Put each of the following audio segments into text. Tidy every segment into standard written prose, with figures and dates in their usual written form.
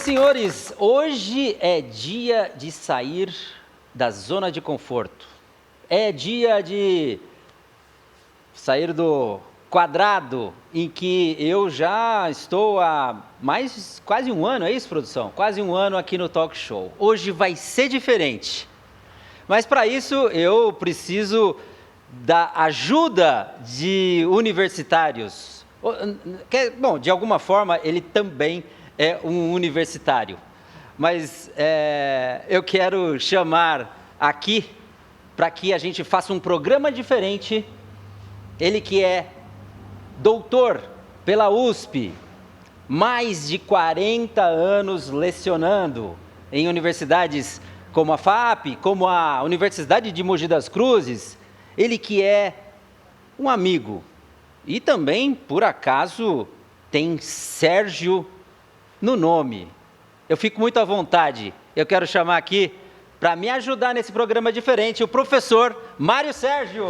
senhores, hoje é dia de sair da zona de conforto. É dia de sair do quadrado em que eu já estou há quase um ano, é isso, produção? Quase um ano aqui no Talk Show. Hoje vai ser diferente. Mas para isso eu preciso da ajuda de universitários. Bom, de alguma forma ele também é um universitário. Mas eu quero chamar aqui para que a gente faça um programa diferente. Ele que é doutor pela USP, mais de 40 anos lecionando em universidades como a FAP, como a Universidade de Mogi das Cruzes. Ele que é um amigo e também, por acaso, tem Sérgio no nome. Eu fico muito à vontade. Eu quero chamar aqui, para me ajudar nesse programa diferente, o professor Mário Sérgio.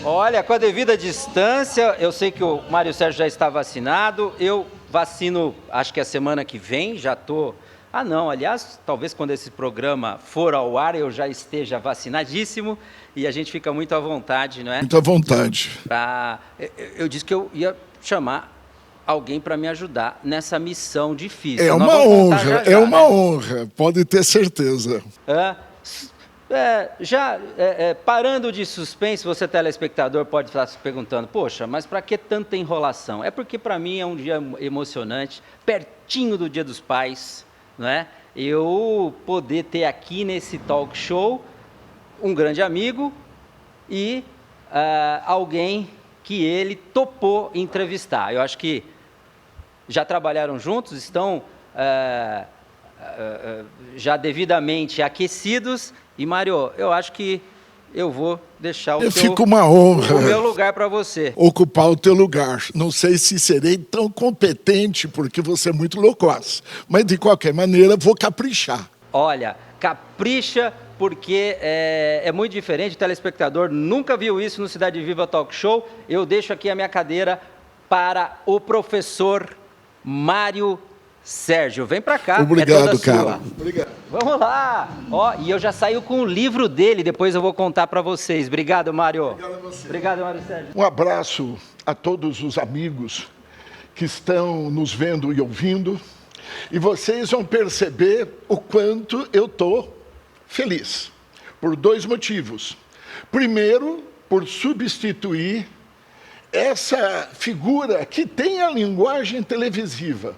Olha, com a devida distância, eu sei que o Mário Sérgio já está vacinado, eu vacino, acho que a semana que vem, já estou... aliás, talvez quando esse programa for ao ar, eu já esteja vacinadíssimo, e a gente fica muito à vontade, não é? Muito à vontade. Eu disse que eu ia chamar alguém para me ajudar nessa missão difícil. É uma honra, uma honra, pode ter certeza. Parando de suspense, você telespectador pode estar se perguntando, poxa, mas para que tanta enrolação? É porque para mim é um dia emocionante, pertinho do Dia dos Pais, não é? Eu poder ter aqui nesse talk show um grande amigo e alguém que ele topou entrevistar. Eu acho que já trabalharam juntos, estão já devidamente aquecidos. E, Mário, eu acho que eu vou deixar fico uma honra o meu lugar para você. Ocupar o teu lugar. Não sei se serei tão competente, porque você é muito loquaz. Mas, de qualquer maneira, vou caprichar. Olha, capricha, porque é muito diferente. O telespectador nunca viu isso no Cidade Viva Talk Show. Eu deixo aqui a minha cadeira para o professor Mário Sérgio. Vem para cá. Obrigado, cara. Obrigado. Vamos lá! E eu já saio com o livro dele, depois eu vou contar para vocês. Obrigado, Mário. Obrigado a você. Obrigado, Mário Sérgio. Um abraço a todos os amigos que estão nos vendo e ouvindo. E vocês vão perceber o quanto eu estou feliz. Por dois motivos. Primeiro, por substituir essa figura que tem a linguagem televisiva.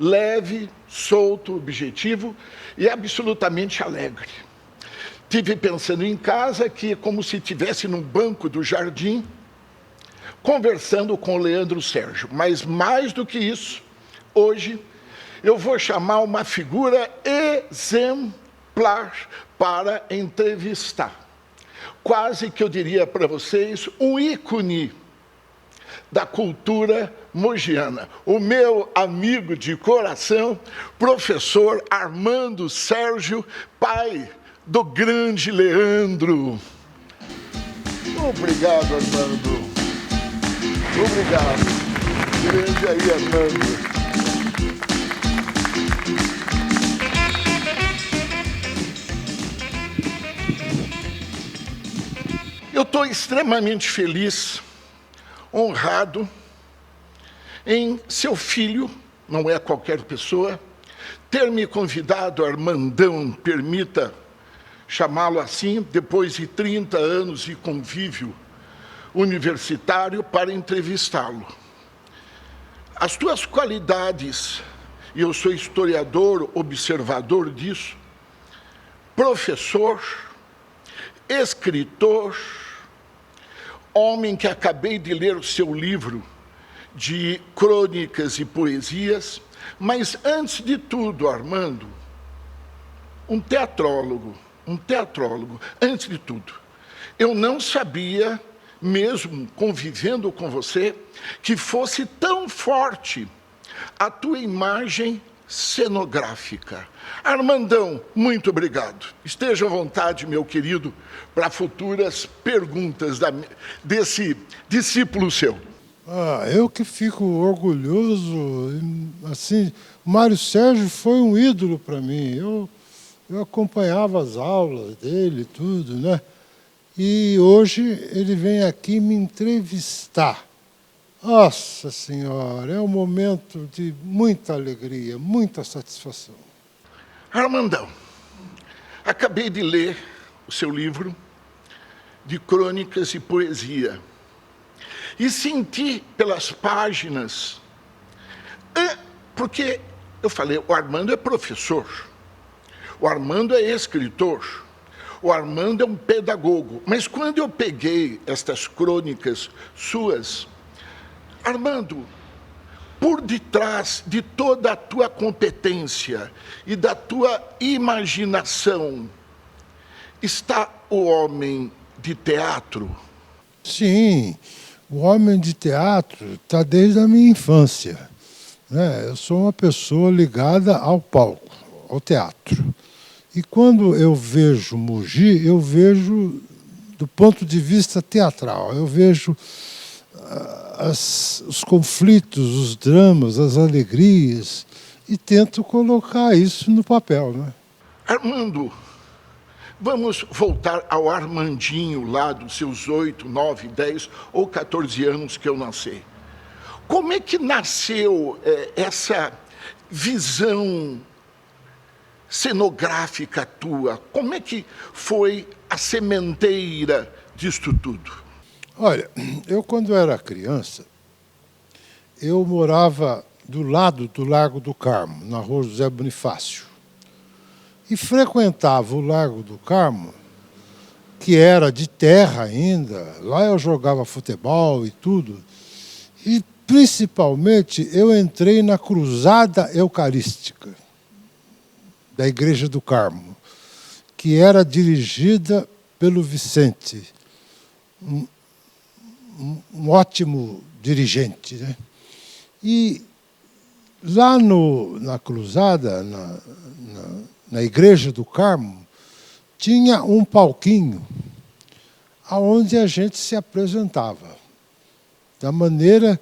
Leve, solto, objetivo e absolutamente alegre. Tive pensando em casa que é como se estivesse num banco do jardim, conversando com o Leandro Sérgio. Mas mais do que isso, hoje eu vou chamar uma figura exemplar para entrevistar. Quase que eu diria para vocês, um ícone da cultura mogiana. O meu amigo de coração, professor Armando Sérgio, pai do grande Leandro. Obrigado, Armando. Obrigado. Grande aí, Armando. Eu estou extremamente feliz, honrado em seu filho, não é qualquer pessoa, ter me convidado, Armandão, permita chamá-lo assim, depois de 30 anos de convívio universitário, para entrevistá-lo. As tuas qualidades, e eu sou historiador, observador disso, professor, escritor, homem que acabei de ler o seu livro de crônicas e poesias, mas antes de tudo, Armando, um teatrólogo, antes de tudo. Eu não sabia, mesmo convivendo com você, que fosse tão forte a tua imagem cenográfica. Armandão, muito obrigado. Esteja à vontade, meu querido, para futuras perguntas desse discípulo seu. Eu que fico orgulhoso, assim, o Mário Sérgio foi um ídolo para mim. Eu acompanhava as aulas dele, tudo, né? E hoje ele vem aqui me entrevistar. Nossa Senhora, é um momento de muita alegria, muita satisfação. Armandão, acabei de ler o seu livro de crônicas e poesia e senti pelas páginas, porque eu falei, o Armando é professor, o Armando é escritor, o Armando é um pedagogo, mas quando eu peguei estas crônicas suas, Armando, por detrás de toda a tua competência e da tua imaginação, está o homem de teatro? Sim, o homem de teatro está desde a minha infância, né? Eu sou uma pessoa ligada ao palco, ao teatro. E quando eu vejo Mogi, eu vejo do ponto de vista teatral, eu vejo os conflitos, os dramas, as alegrias, e tento colocar isso no papel, né? Armando, vamos voltar ao Armandinho lá dos seus 8, 9, 10 ou 14 anos que eu nasci. Como é que nasceu essa visão cenográfica tua? Como é que foi a sementeira disto tudo? Olha, eu quando era criança, eu morava do lado do Largo do Carmo, na rua José Bonifácio. E frequentava o Largo do Carmo, que era de terra ainda. Lá eu jogava futebol e tudo. E, principalmente, eu entrei na Cruzada Eucarística da Igreja do Carmo, que era dirigida pelo Vicente, um ótimo dirigente, né? E lá na Cruzada, na Igreja do Carmo, tinha um palquinho onde a gente se apresentava. Da maneira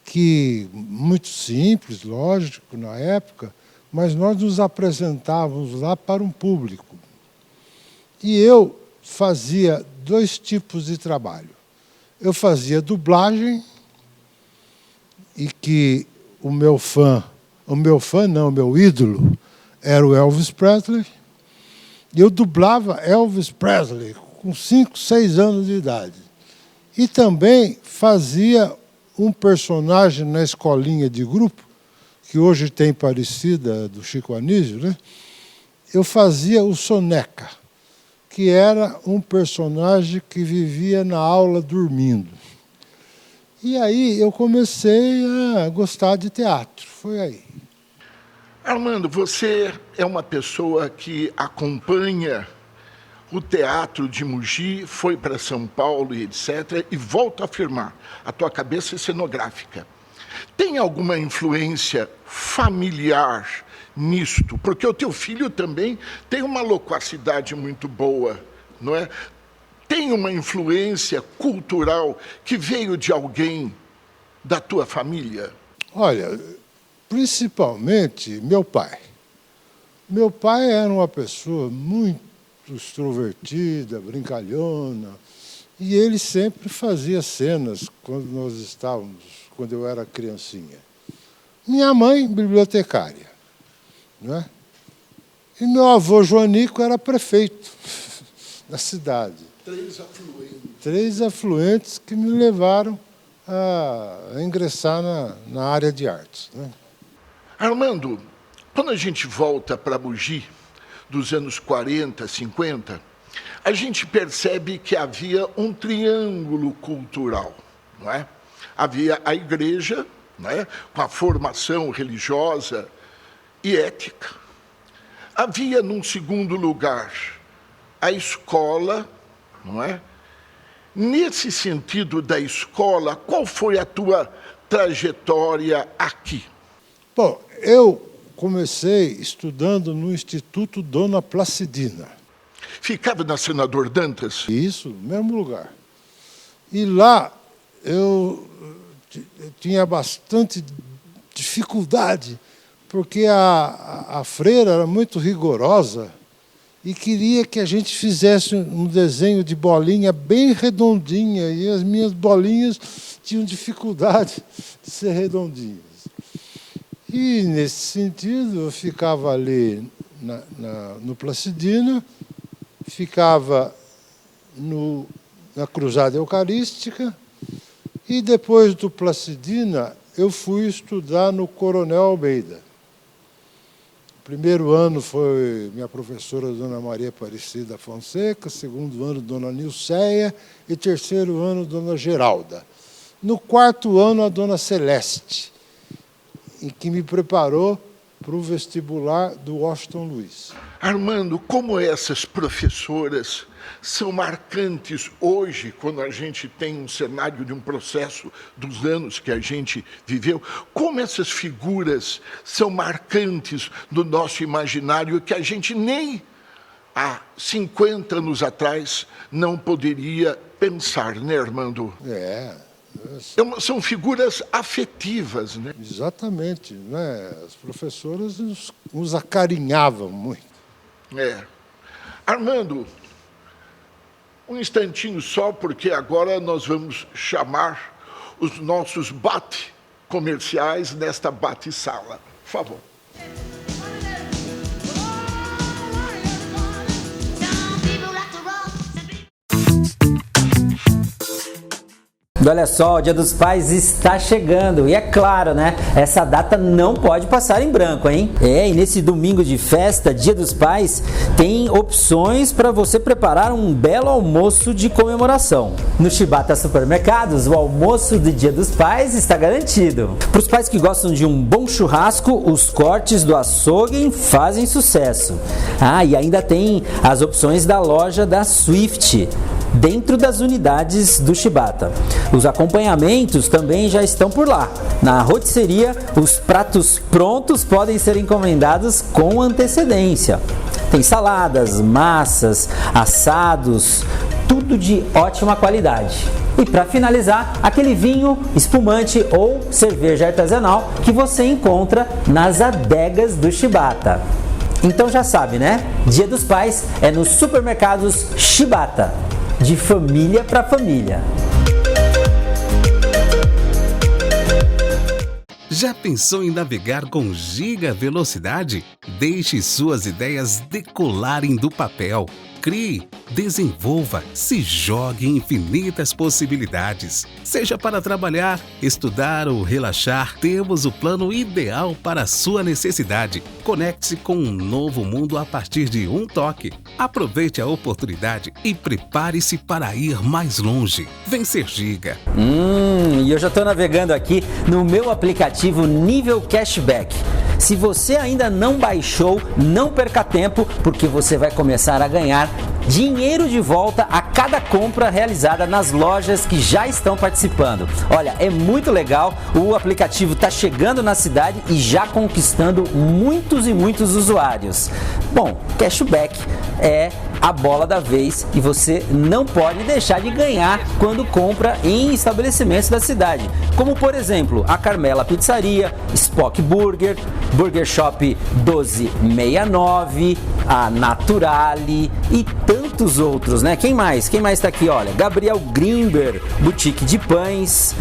que, muito simples, lógico, na época, mas nós nos apresentávamos lá para um público. E eu fazia 2 tipos de trabalho. Eu fazia dublagem, e que o meu ídolo era o Elvis Presley. E eu dublava Elvis Presley com 5, 6 anos de idade. E também fazia um personagem na escolinha de grupo, que hoje tem parecida do Chico Anísio, né? Eu fazia o Soneca, que era um personagem que vivia na aula dormindo. E aí eu comecei a gostar de teatro, foi aí. Armando, você é uma pessoa que acompanha o teatro de Mogi, foi para São Paulo e etc., e volto a afirmar, a tua cabeça é cenográfica. Tem alguma influência familiar nisto? Porque o teu filho também tem uma loquacidade muito boa, não é? Tem uma influência cultural que veio de alguém da tua família? Olha, principalmente meu pai. Meu pai era uma pessoa muito extrovertida, brincalhona, e ele sempre fazia cenas quando eu era criancinha. Minha mãe, bibliotecária, né? E meu avô Joanico era prefeito da cidade. 3 afluentes. 3 afluentes que me levaram a ingressar na área de artes, né? Armando, quando a gente volta para Mogi, dos anos 40, 50, a gente percebe que havia um triângulo cultural, não é? Havia a igreja, não é? Com a formação religiosa e ética. Havia, num segundo lugar, a escola, não é? Nesse sentido da escola, qual foi a tua trajetória aqui? Bom, eu comecei estudando no Instituto Dona Placidina. Ficava na Senador Dantas? Isso, no mesmo lugar. E lá eu tinha bastante dificuldade, porque a freira era muito rigorosa e queria que a gente fizesse um desenho de bolinha bem redondinha, e as minhas bolinhas tinham dificuldade de ser redondinhas. E, nesse sentido, eu ficava ali no Placidina, ficava na Cruzada Eucarística, e depois do Placidina, eu fui estudar no Coronel Almeida. O primeiro ano foi minha professora, Dona Maria Aparecida Fonseca, segundo ano, Dona Nilceia, e terceiro ano, Dona Geralda. No quarto ano, a Dona Celeste, em que me preparou para o vestibular do Washington Luiz. Armando, como essas professoras são marcantes hoje, quando a gente tem um cenário de um processo dos anos que a gente viveu, como essas figuras são marcantes do nosso imaginário que a gente nem há 50 anos atrás não poderia pensar, né, Armando? São figuras afetivas, né? Exatamente, né? As professoras nos acarinhavam muito. Armando, um instantinho só, porque agora nós vamos chamar os nossos bate-comerciais nesta bate-sala. Por favor. Olha só, o Dia dos Pais está chegando e é claro, né? Essa data não pode passar em branco, hein? E nesse domingo de festa, Dia dos Pais, tem opções para você preparar um belo almoço de comemoração. No Chibata Supermercados, o almoço do Dia dos Pais está garantido. Para os pais que gostam de um bom churrasco, os cortes do açougue fazem sucesso. E ainda tem as opções da loja da Swift, dentro das unidades do Chibata. Os acompanhamentos também já estão por lá. Na rotisseria, os pratos prontos podem ser encomendados com antecedência. Tem saladas, massas, assados, tudo de ótima qualidade. E para finalizar, aquele vinho espumante ou cerveja artesanal que você encontra nas adegas do Chibata. Então já sabe, né? Dia dos Pais é nos supermercados Chibata. De família para família. Já pensou em navegar com giga velocidade? Deixe suas ideias decolarem do papel. Crie, desenvolva, se jogue em infinitas possibilidades. Seja para trabalhar, estudar ou relaxar, temos o plano ideal para a sua necessidade. Conecte-se com um novo mundo a partir de um toque. Aproveite a oportunidade e prepare-se para ir mais longe. Vencer Giga. E eu já estou navegando aqui no meu aplicativo Nível Cashback. Se você ainda não baixou, não perca tempo, porque você vai começar a ganhar dinheiro de volta a cada compra realizada nas lojas que já estão participando. Olha, é muito legal, o aplicativo está chegando na cidade e já conquistando muitos e muitos usuários. Bom, cashback é a bola da vez e você não pode deixar de ganhar quando compra em estabelecimentos da cidade, como por exemplo a Carmela Pizzaria, Spock Burger, Burger Shop 1269, a Naturale e tantos outros, né? Quem mais? Quem mais tá aqui? Olha, Gabriel Grimber, Boutique de Pães,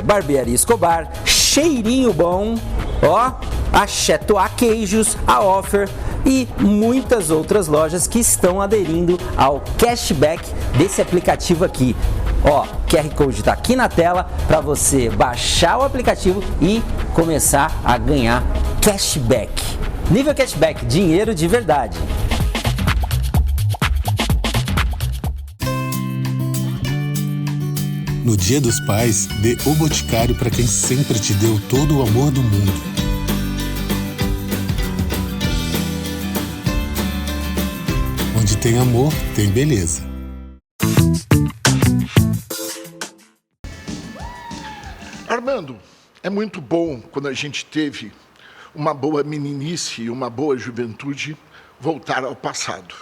Barbearia Escobar, Cheirinho Bom, a Chetoa Queijos, a Offer e muitas outras lojas que estão aderindo ao cashback desse aplicativo aqui. QR Code está aqui na tela para você baixar o aplicativo e começar a ganhar cashback. Nível Cashback, dinheiro de verdade. No Dia dos Pais, dê o Boticário para quem sempre te deu todo o amor do mundo. Onde tem amor, tem beleza. Armando, é muito bom quando a gente teve uma boa meninice e uma boa juventude voltar ao passado.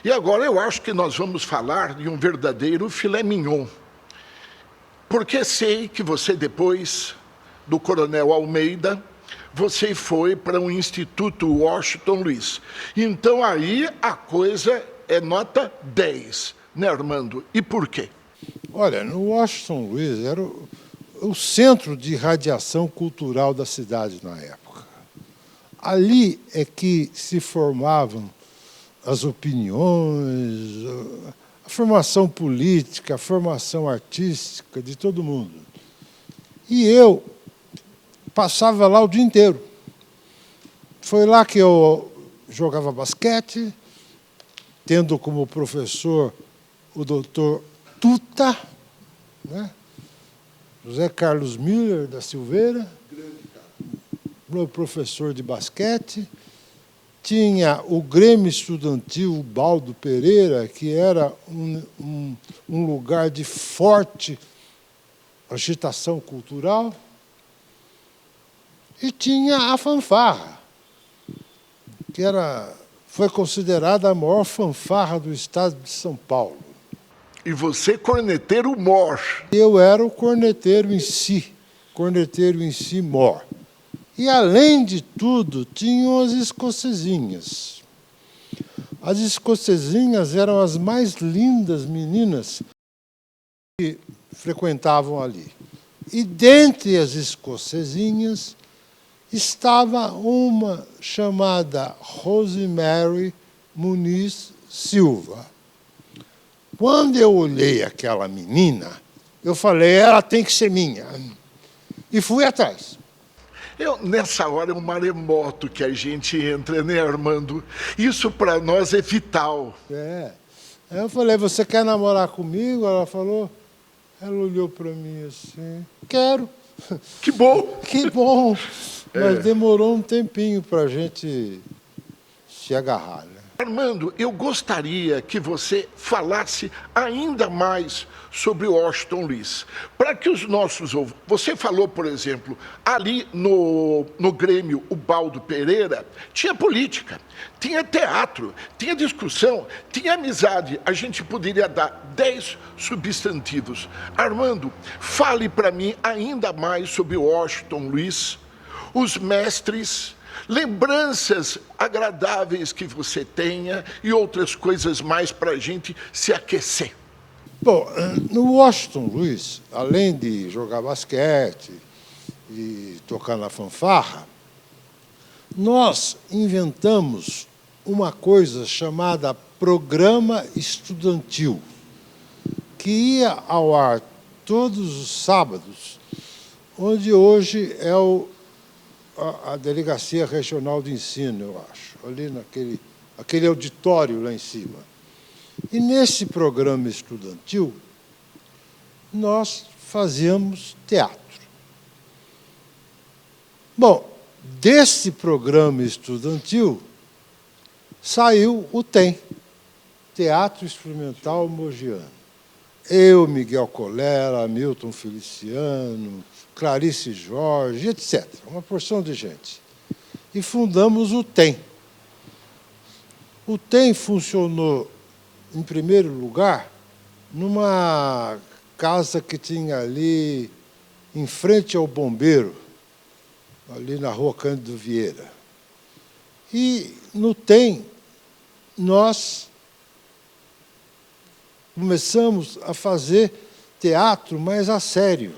E agora eu acho que nós vamos falar de um verdadeiro filé mignon, porque sei que você, depois do Coronel Almeida, você foi para o Instituto Washington Luiz. Então aí a coisa é nota 10, né, Armando? E por quê? Olha, no Washington Luiz era o centro de radiação cultural da cidade na época. Ali é que se formavam as opiniões, a formação política, a formação artística de todo mundo. E eu passava lá o dia inteiro. Foi lá que eu jogava basquete, tendo como professor o doutor Tuta, né? José Carlos Miller da Silveira, meu professor de basquete. Tinha o Grêmio Estudantil Baldo Pereira, que era um lugar de forte agitação cultural. E tinha a fanfarra, que foi considerada a maior fanfarra do estado de São Paulo. E você, corneteiro mor. Eu era o corneteiro em si mor. E, além de tudo, tinham as escocesinhas. As escocesinhas eram as mais lindas meninas que frequentavam ali. E, dentre as escocesinhas, estava uma chamada Rosemary Muniz Silva. Quando eu olhei aquela menina, eu falei, ela tem que ser minha. E fui atrás. Nessa hora é um maremoto que a gente entra, né, Armando? Isso para nós é vital. Aí eu falei, você quer namorar comigo? Ela falou, ela olhou para mim assim, quero. Que bom! Que bom! Mas demorou um tempinho para a gente se agarrar, né? Armando, eu gostaria que você falasse ainda mais sobre o Washington Luiz. Para que os nossos... Você falou, por exemplo, ali no Grêmio, o Baldo Pereira, tinha política, tinha teatro, tinha discussão, tinha amizade. A gente poderia dar 10 substantivos. Armando, fale para mim ainda mais sobre o Washington Luiz, os mestres, lembranças agradáveis que você tenha e outras coisas mais para a gente se aquecer. Bom, no Washington Luiz, além de jogar basquete e tocar na fanfarra, nós inventamos uma coisa chamada Programa Estudantil, que ia ao ar todos os sábados, onde hoje é a Delegacia Regional de Ensino, eu acho, ali naquele auditório lá em cima. E nesse programa estudantil, nós fazíamos teatro. Bom, desse programa estudantil saiu o TEM, Teatro Experimental Mogiano. Eu, Miguel Colella, Milton Feliciano, Clarice Jorge, etc. Uma porção de gente. E fundamos o TEM. O TEM funcionou, em primeiro lugar, numa casa que tinha ali, em frente ao Bombeiro, ali na Rua Cândido Vieira. E, no TEM, nós começamos a fazer teatro mais a sério.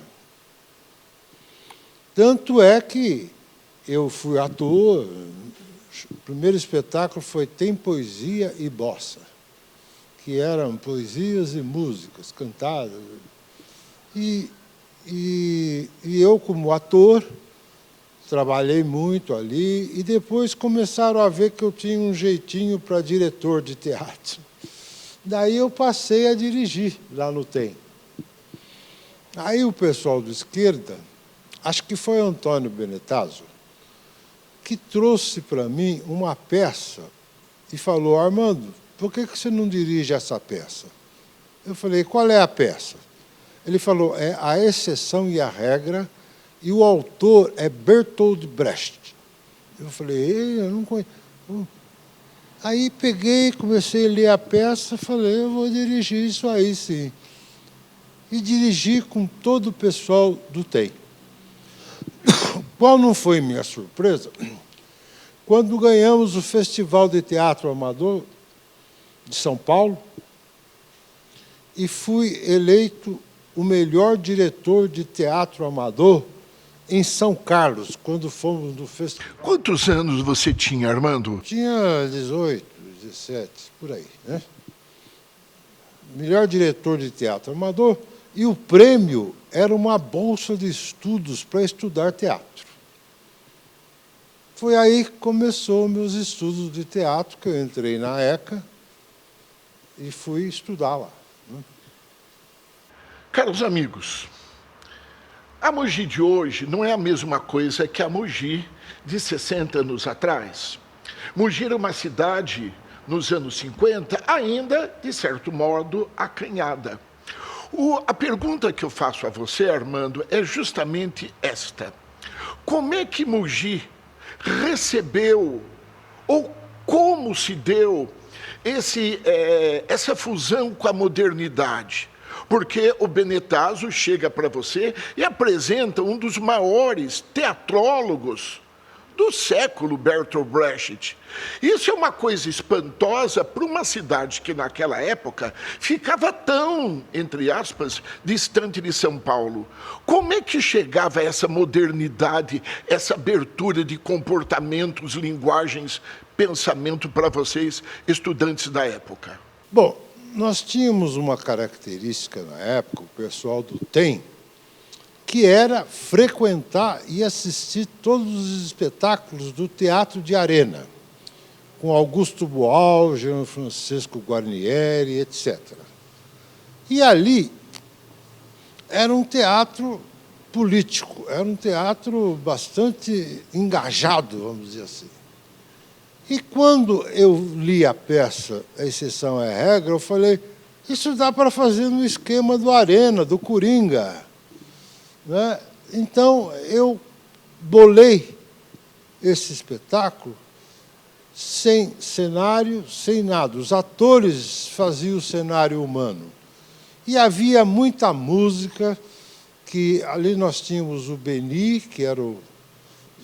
Tanto é que eu fui ator, o primeiro espetáculo foi Tem Poesia e Bossa, que eram poesias e músicas cantadas. E eu, como ator, trabalhei muito ali, e depois começaram a ver que eu tinha um jeitinho para diretor de teatro. Daí eu passei a dirigir lá no TEM. Aí o pessoal do Esquerda, acho que foi Antônio Benetazo, que trouxe para mim uma peça e falou, Armando, por que você não dirige essa peça? Eu falei, qual é a peça? Ele falou, é A Exceção e a Regra, e o autor é Bertolt Brecht. Eu falei, "Ei, eu não conheço." Aí peguei, comecei a ler a peça, falei, eu vou dirigir isso aí sim. E dirigi com todo o pessoal do TEM. Qual não foi minha surpresa? Quando ganhamos o Festival de Teatro Amador de São Paulo, e fui eleito o melhor diretor de teatro amador em São Carlos, quando fomos no festival. Quantos anos você tinha, Armando? Tinha 18, 17, por aí, né? Melhor diretor de teatro amador, e o prêmio era uma bolsa de estudos para estudar teatro. Foi aí que começou meus estudos de teatro, que eu entrei na ECA e fui estudar lá. Caros amigos, a Mogi de hoje não é a mesma coisa que a Mogi de 60 anos atrás. Mogi era uma cidade, nos anos 50, ainda, de certo modo, acanhada. A pergunta que eu faço a você, Armando, é justamente esta. Como é que Mogi recebeu, ou como se deu, essa fusão com a modernidade? Porque o Benetazo chega para você e apresenta um dos maiores teatrólogos do século, Bertolt Brecht. Isso é uma coisa espantosa para uma cidade que, naquela época, ficava tão, entre aspas, distante de São Paulo. Como é que chegava essa modernidade, essa abertura de comportamentos, linguagens, pensamento para vocês, estudantes da época? Bom, nós tínhamos uma característica na época, o pessoal do TEM, que era frequentar e assistir todos os espetáculos do Teatro de Arena, com Augusto Boal, Jean Francisco Guarnieri, etc. E ali era um teatro político, era um teatro bastante engajado, vamos dizer assim. E quando eu li a peça A Exceção é a Regra, eu falei, isso dá para fazer no esquema do Arena, do Coringa, né? Então, eu bolei esse espetáculo sem cenário, sem nada. Os atores faziam o cenário humano. E havia muita música, que ali nós tínhamos o Beni, que era o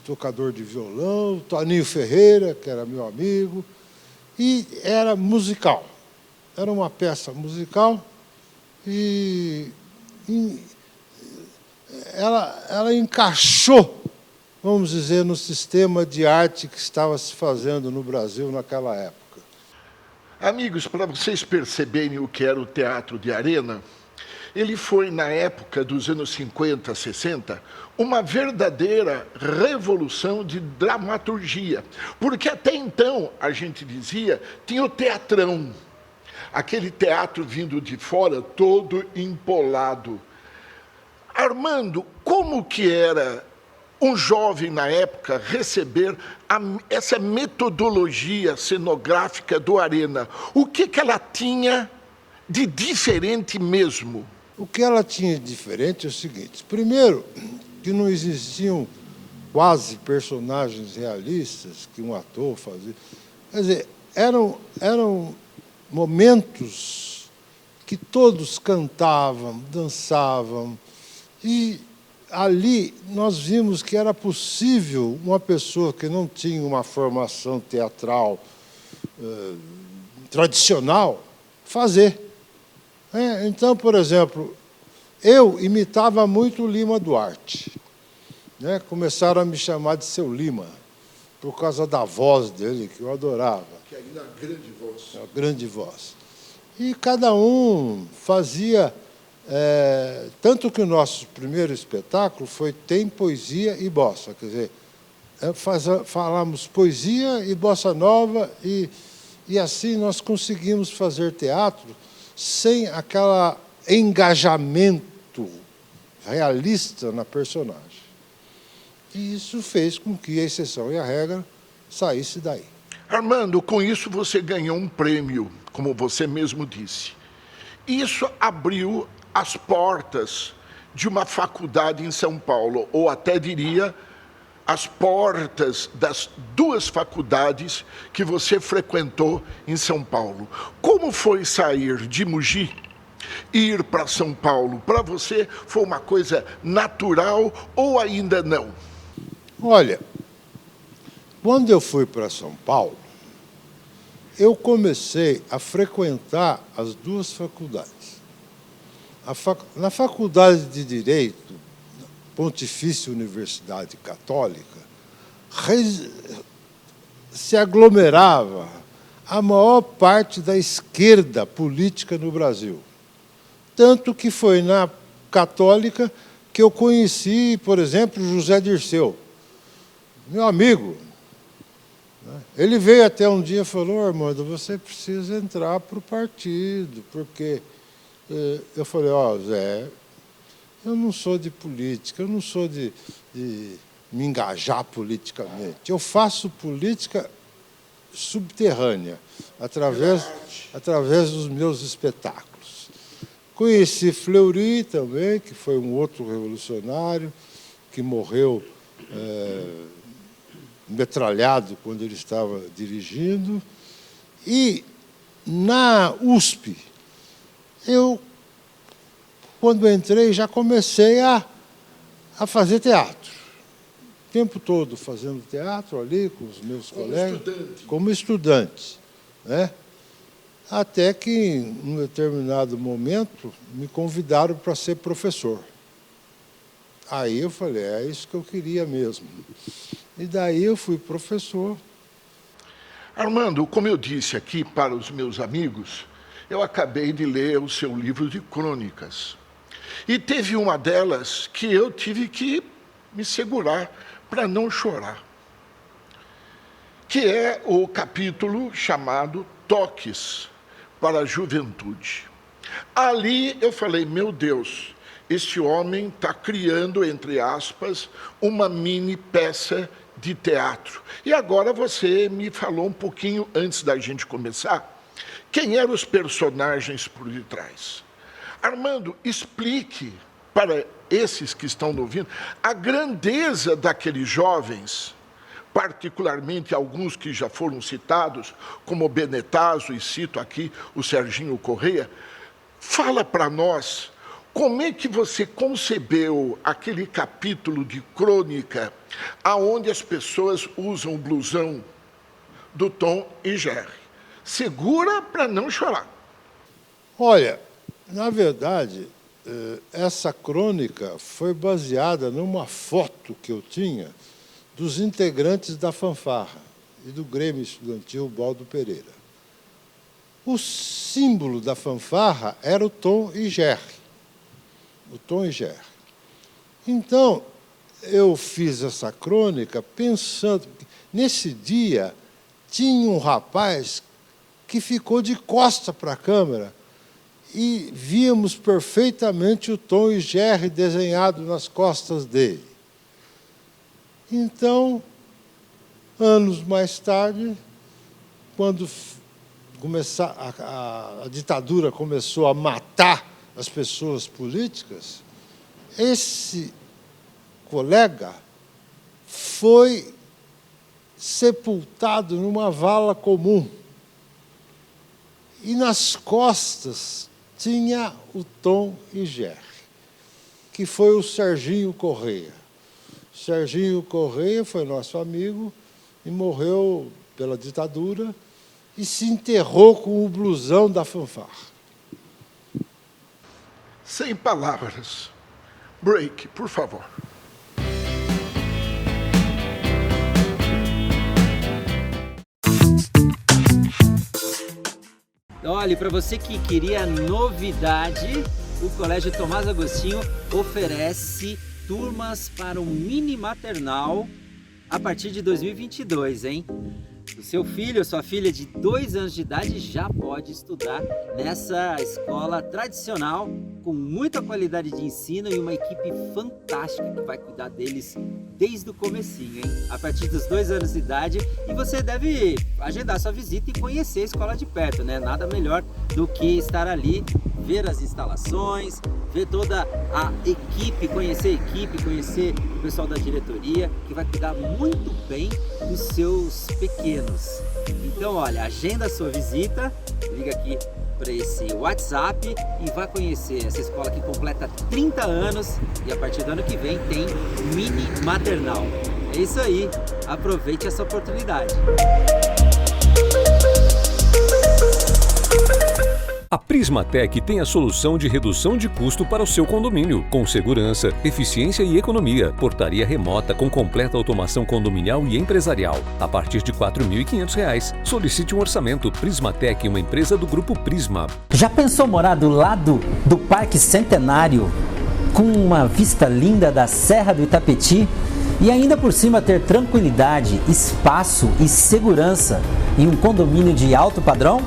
tocador de violão, o Toninho Ferreira, que era meu amigo, e era musical. Era uma peça musical e ela encaixou, vamos dizer, no sistema de arte que estava se fazendo no Brasil naquela época. Amigos, para vocês perceberem o que era o Teatro de Arena, ele foi, na época dos anos 50, 60, uma verdadeira revolução de dramaturgia. Porque até então, a gente dizia, tinha o teatrão, aquele teatro vindo de fora, todo empolado. Armando, como que era um jovem na época receber essa metodologia cenográfica do Arena? O que ela tinha de diferente mesmo? O que ela tinha de diferente é o seguinte. Primeiro, que não existiam quase personagens realistas que um ator fazia. Quer dizer, eram momentos que todos cantavam, dançavam. E ali nós vimos que era possível uma pessoa que não tinha uma formação teatral tradicional fazer. Então, por exemplo, eu imitava muito o Lima Duarte. Né? Começaram a me chamar de Seu Lima, por causa da voz dele, que eu adorava. Que é a grande voz. A grande voz. E cada um fazia... tanto que o nosso primeiro espetáculo foi Tem Poesia e Bossa. Quer dizer, falamos poesia e bossa nova, e assim nós conseguimos fazer teatro sem aquele engajamento realista na personagem. E isso fez com que A Exceção e a Regra saísse daí. Armando, com isso você ganhou um prêmio, como você mesmo disse. Isso abriu as portas de uma faculdade em São Paulo, ou até diria, as portas das 2 faculdades que você frequentou em São Paulo. Como foi sair de Mogi e ir para São Paulo? Para você foi uma coisa natural ou ainda não? Olha, quando eu fui para São Paulo, eu comecei a frequentar as 2 faculdades. Na Faculdade de Direito, Pontifícia Universidade Católica, se aglomerava a maior parte da esquerda política no Brasil. Tanto que foi na Católica que eu conheci, por exemplo, José Dirceu, meu amigo. Ele veio até um dia e falou: Armando, você precisa entrar para o partido, porque... Eu falei: ó, Zé, eu não sou de política, eu não sou de me engajar politicamente. Eu faço política subterrânea, através dos meus espetáculos. Conheci Fleury também, que foi um outro revolucionário, que morreu metralhado quando ele estava dirigindo. E na USP, quando entrei, já comecei a fazer teatro. O tempo todo fazendo teatro ali com os meus colegas. Como estudante. Né? Até que, em um determinado momento, me convidaram para ser professor. Aí eu falei: é isso que eu queria mesmo. E daí eu fui professor. Armando, como eu disse aqui para os meus amigos, eu acabei de ler o seu livro de crônicas. E teve uma delas que eu tive que me segurar para não chorar, que é o capítulo chamado Toques para a Juventude. Ali eu falei: meu Deus, este homem está criando, entre aspas, uma mini peça de teatro. E agora você me falou um pouquinho, antes da gente começar, quem eram os personagens por detrás. Armando, explique para esses que estão ouvindo a grandeza daqueles jovens, particularmente alguns que já foram citados, como Benetazo, e cito aqui o Serginho Correia. Fala para nós como é que você concebeu aquele capítulo de crônica aonde as pessoas usam o blusão do Tom e Jerry. Segura para não chorar. Olha, na verdade, essa crônica foi baseada numa foto que eu tinha dos integrantes da fanfarra e do Grêmio Estudantil Baldo Pereira. O símbolo da fanfarra era o Tom e Jerry. O Tom e Jerry. Então, eu fiz essa crônica pensando que, nesse dia, tinha um rapaz que ficou de costa para a câmera e víamos perfeitamente o Tom e Jerry desenhado nas costas dele. Então, anos mais tarde, quando a ditadura começou a matar as pessoas políticas, esse colega foi sepultado numa vala comum. E nas costas tinha o Tom e Jerry, que foi o Serginho Correia. O Serginho Correia foi nosso amigo e morreu pela ditadura e se enterrou com o blusão da fanfarra. Sem palavras. Break, por favor. Olha, para você que queria novidade, o Colégio Tomás Agostinho oferece turmas para o mini maternal a partir de 2022, hein? O seu filho ou sua filha de 2 anos de idade já pode estudar nessa escola tradicional, com muita qualidade de ensino e uma equipe fantástica que vai cuidar deles desde o comecinho, hein? A partir dos 2 anos de idade, e você deve agendar sua visita e conhecer a escola de perto, né? Nada melhor do que estar ali ver as instalações, ver toda a equipe, conhecer o pessoal da diretoria, que vai cuidar muito bem dos seus pequenos. Então, olha, agenda a sua visita, liga aqui para esse WhatsApp e vai conhecer essa escola que completa 30 anos e a partir do ano que vem tem mini maternal. É isso aí, aproveite essa oportunidade. A Prismatec tem a solução de redução de custo para o seu condomínio, com segurança, eficiência e economia. Portaria remota com completa automação condominial e empresarial. A partir de R$ 4.500, solicite um orçamento. Prismatec, uma empresa do Grupo Prisma. Já pensou morar do lado do Parque Centenário, com uma vista linda da Serra do Itapetí? E ainda por cima ter tranquilidade, espaço e segurança em um condomínio de alto padrão?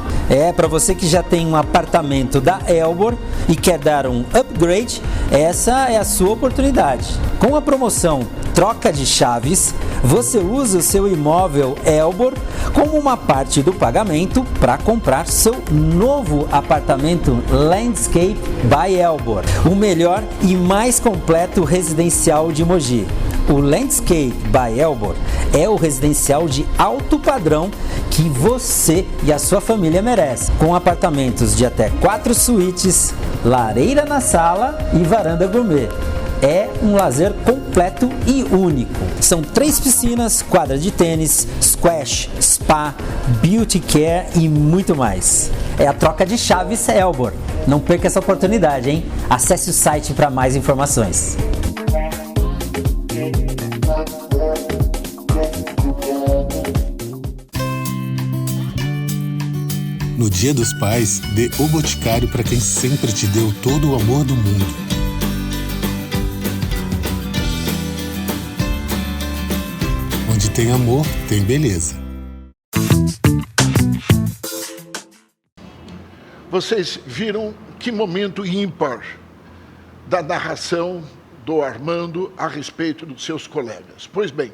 Para você que já tem um apartamento da Elbor e quer dar um upgrade, essa é a sua oportunidade. Com a promoção Troca de Chaves, você usa o seu imóvel Elbor como uma parte do pagamento para comprar seu novo apartamento Landscape by Elbor, o melhor e mais completo residencial de Mogi. O Landscape by Elbor é o residencial de alto padrão que você e a sua família merecem, com apartamentos de até 4 suítes, lareira na sala e varanda gourmet. É um lazer completo e único. São 3 piscinas, quadra de tênis, squash, spa, beauty care e muito mais. É a Troca de Chaves Elbor. Não perca essa oportunidade, hein? Acesse o site para mais informações. No Dia dos Pais, dê o Boticário para quem sempre te deu todo o amor do mundo. Onde tem amor, tem beleza. Vocês viram que momento ímpar da narração do Armando a respeito dos seus colegas. Pois bem,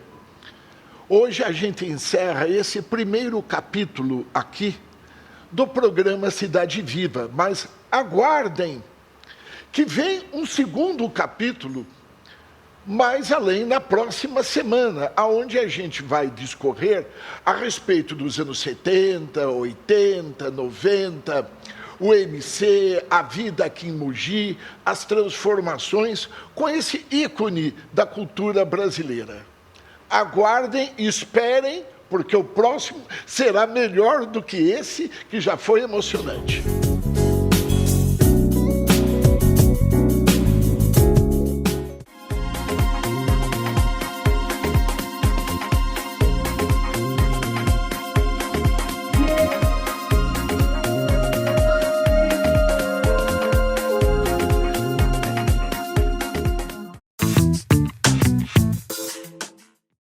hoje a gente encerra esse primeiro capítulo aqui do programa Cidade Viva, mas aguardem que vem um segundo capítulo mais além na próxima semana, aonde a gente vai discorrer a respeito dos anos 70, 80, 90, o MC, a vida aqui em Mogi, as transformações com esse ícone da cultura brasileira. Aguardem e esperem, porque o próximo será melhor do que esse, que já foi emocionante.